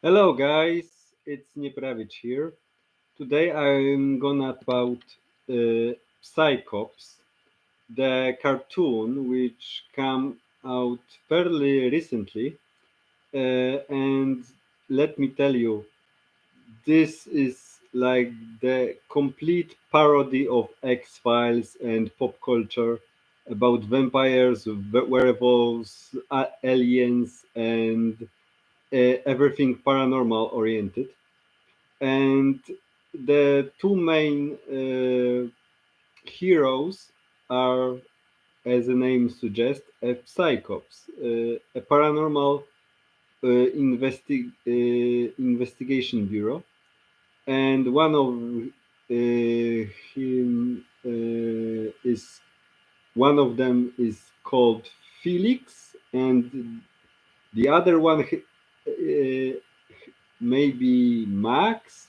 Hello guys, it's Niepravich here. Today I'm gonna talk about Psi Cops, the cartoon which came out fairly recently. And let me tell you, this is like the complete parody of X-Files and pop culture about vampires, werewolves, aliens, and everything paranormal oriented. And the two main heroes are, as the name suggests, a psychops, a paranormal investigation bureau, and one of him is one of them is called Felix, and the other one maybe Max.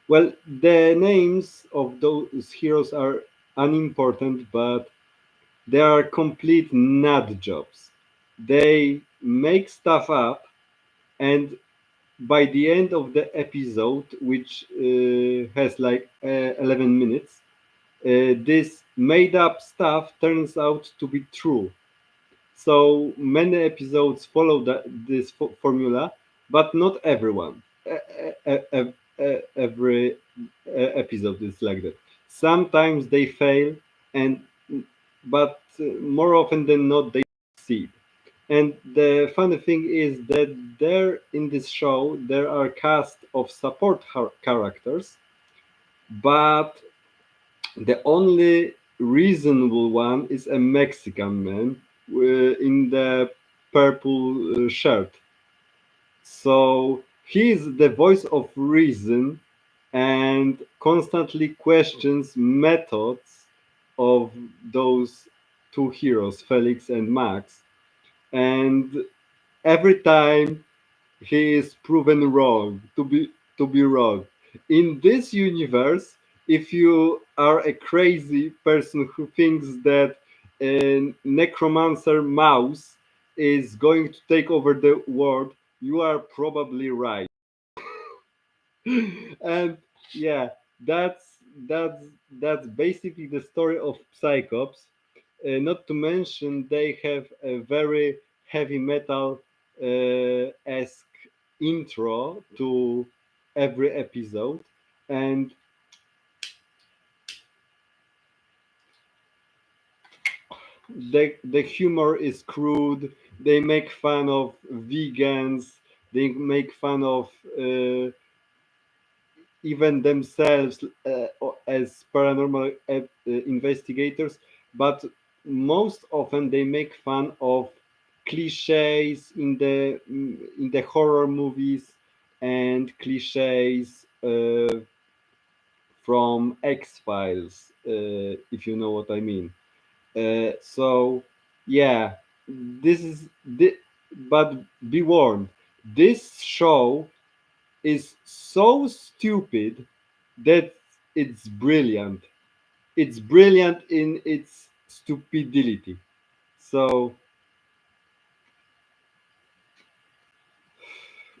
Well, the names of those heroes are unimportant, but they are complete nut jobs. They make stuff up, and by the end of the episode, which has like 11 minutes, this made up stuff turns out to be true. So many episodes follow this formula, but not everyone. Every episode is like that. Sometimes they fail, and but more often than not they succeed. And the funny thing is that there in this show there are cast of support characters, but the only reasonable one is a Mexican man in the purple shirt. So he is the voice of reason and constantly questions methods of those two heroes, Felix and Max. And every time he is proven wrong to be wrong. In this universe, if you are a crazy person who thinks that a necromancer mouse is going to take over the world, you are probably right. And yeah, that's that's basically the story of Psychops. Not to mention they have a very heavy metal esque intro to every episode, and the humor is crude. They make fun of vegans. They make fun of even themselves as paranormal investigators, but most often they make fun of cliches in the horror movies and cliches from X Files, if you know what I mean. So yeah, this is but be warned, this show is so stupid that it's brilliant. It's brilliant in its stupidity. So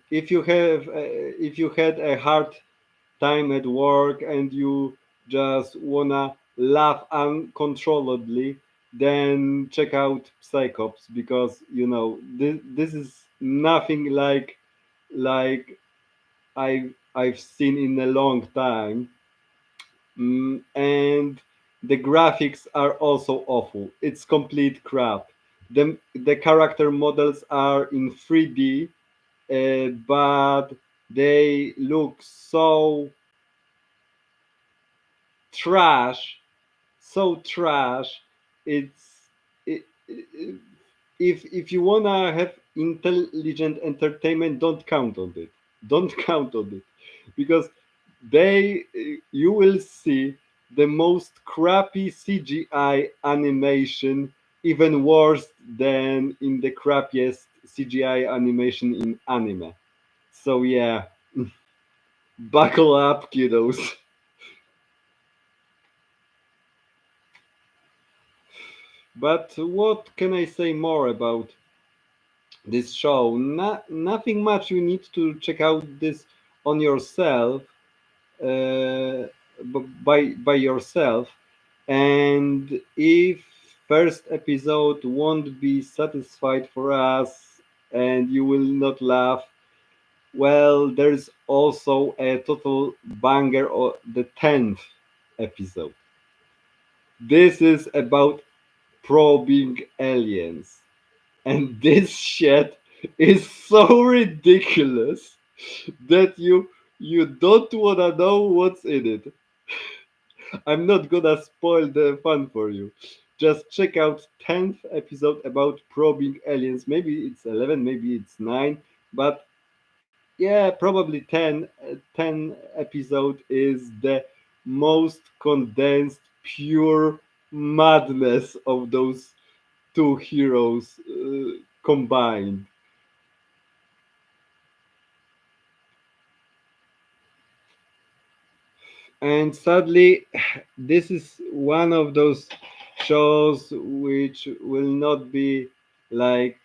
if you had a hard time at work and you just wanna laugh uncontrollably, then check out Psychops, because this is nothing like I've seen in a long time. And the graphics are also awful. It's complete crap. The character models are in 3D, but they look so trash, so trash. It's it, if you wanna have intelligent entertainment, don't count on it. Don't count on it, because they you will see the most crappy CGI animation, even worse than in the crappiest CGI animation in anime. So yeah, buckle up, kiddos. But what can I say more about this show. Nothing much. You need to check out this on yourself, uh, by yourself. And if first episode won't be satisfied for us and you will not laugh, well, there's also a total banger of the 10th episode. This is about probing aliens. And this shit is so ridiculous that you don't wanna know what's in it. I'm not gonna spoil the fun for you. Just check out 10th episode about probing aliens. Maybe it's 11, maybe it's 9, but yeah, probably 10. 10 episode is the most condensed, pure madness of those two heroes combined. And sadly, this is one of those shows which will not be like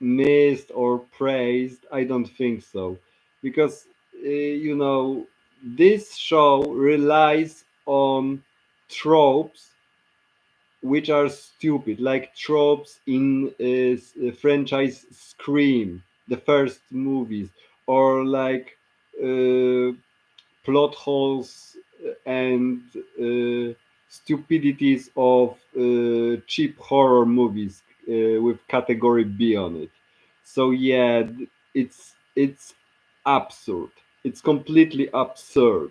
missed or praised. I don't think so, because this show relies on tropes which are stupid, like tropes in franchise Scream, the first movies, or like uh, plot holes and stupidities of cheap horror movies with category B on it. So yeah, it's absurd. It's completely absurd.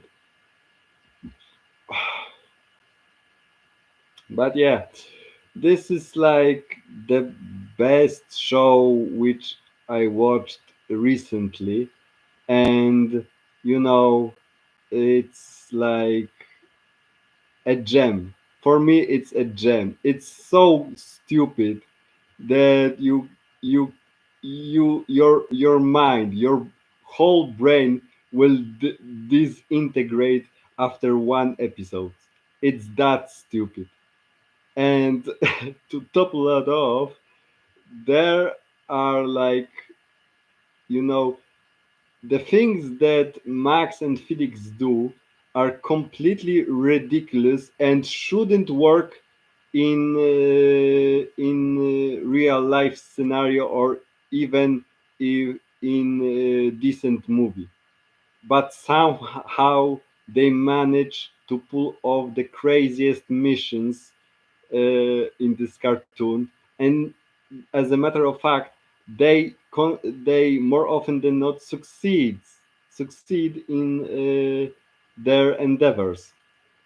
But yeah, this is like the best show which I watched recently, and you know, it's like a gem. For me, it's a gem. It's so stupid that your mind, your whole brain will disintegrate after one episode. It's that stupid. And to top that off, there are like, you know, the things that Max and Felix do are completely ridiculous and shouldn't work in real life scenario, or even if in a decent movie. But somehow they manage to pull off the craziest missions in this cartoon, and as a matter of fact, they more often than not succeed in their endeavors.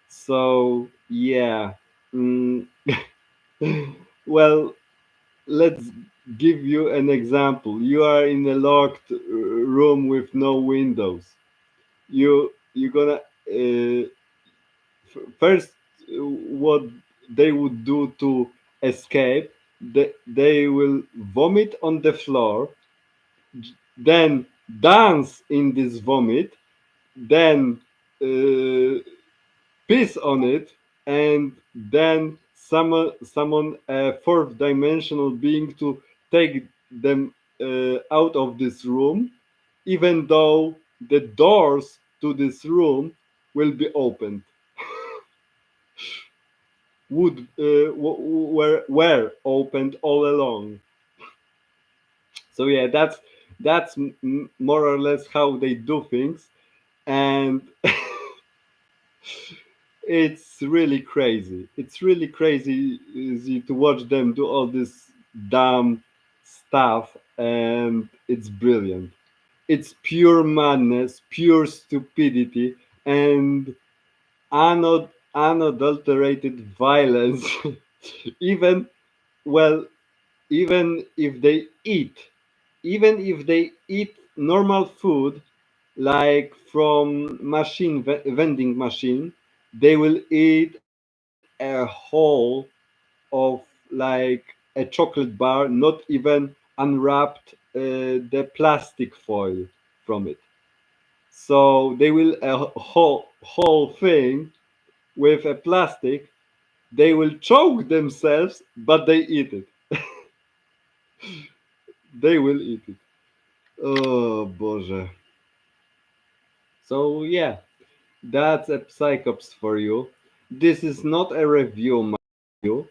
So yeah, mm, well, let's give you an example. You are in a locked room with no windows. You're gonna first, what they would do to escape, they will vomit on the floor, then dance in this vomit, then uh, piss on it, and then summon a fourth dimensional being to take them out of this room, even though the doors to this room will be opened, were opened all along. So yeah, that's more or less how they do things, and it's really crazy. It's really crazy to watch them do all this dumb stuff, and it's brilliant. It's pure madness, pure stupidity, and unadulterated violence. even well, even if they eat, even if they eat normal food, like from vending machine, they will eat a whole of like a chocolate bar, not even unwrapped the plastic foil from it. So they will a whole thing with a plastic. They will choke themselves, but they eat it. They will eat it. Oh, Boże. So, yeah, that's a Psychops for you. This is not a review, mind you.